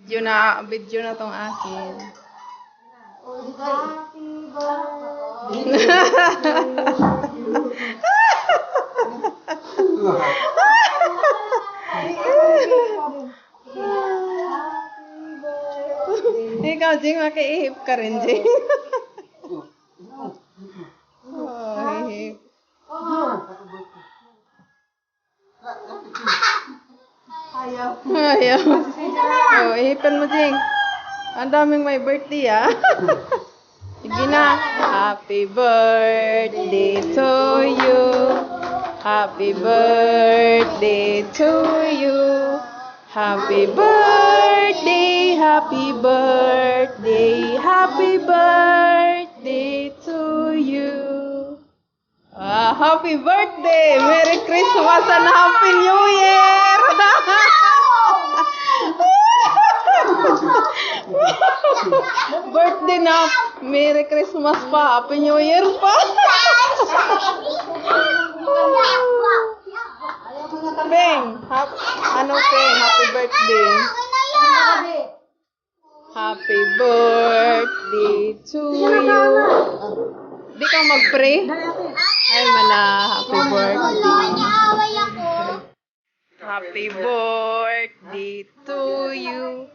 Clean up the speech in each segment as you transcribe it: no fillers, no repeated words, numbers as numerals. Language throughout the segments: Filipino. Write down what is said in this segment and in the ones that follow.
Video na tong akin. Ikaw, Jing, makiihip ka rin, Jing. Oh, hihip. Ayaw. Oh, ihipin mo, Jing. Ang daming may birthday, ah. Sige na. Happy birthday to you. Happy birthday to you. Happy birthday, happy birthday, happy birthday to you. Happy birthday! Merry Christmas and Happy New Year! Birthday na! Merry Christmas pa! Happy New Year pa! Peng! Peng? Happy birthday! Happy birthday to you! Di ka mag-pray? Ay, mana, happy birthday. Happy birthday to you.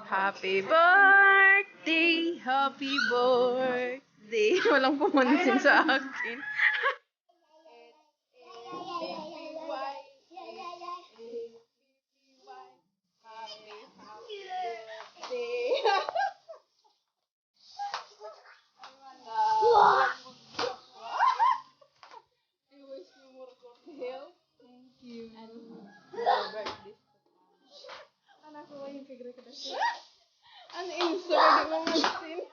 Happy birthday, happy birthday. Walang pumansin sa akin. Anak ko yung figure ka na siya. Ano yung sorry mo masin?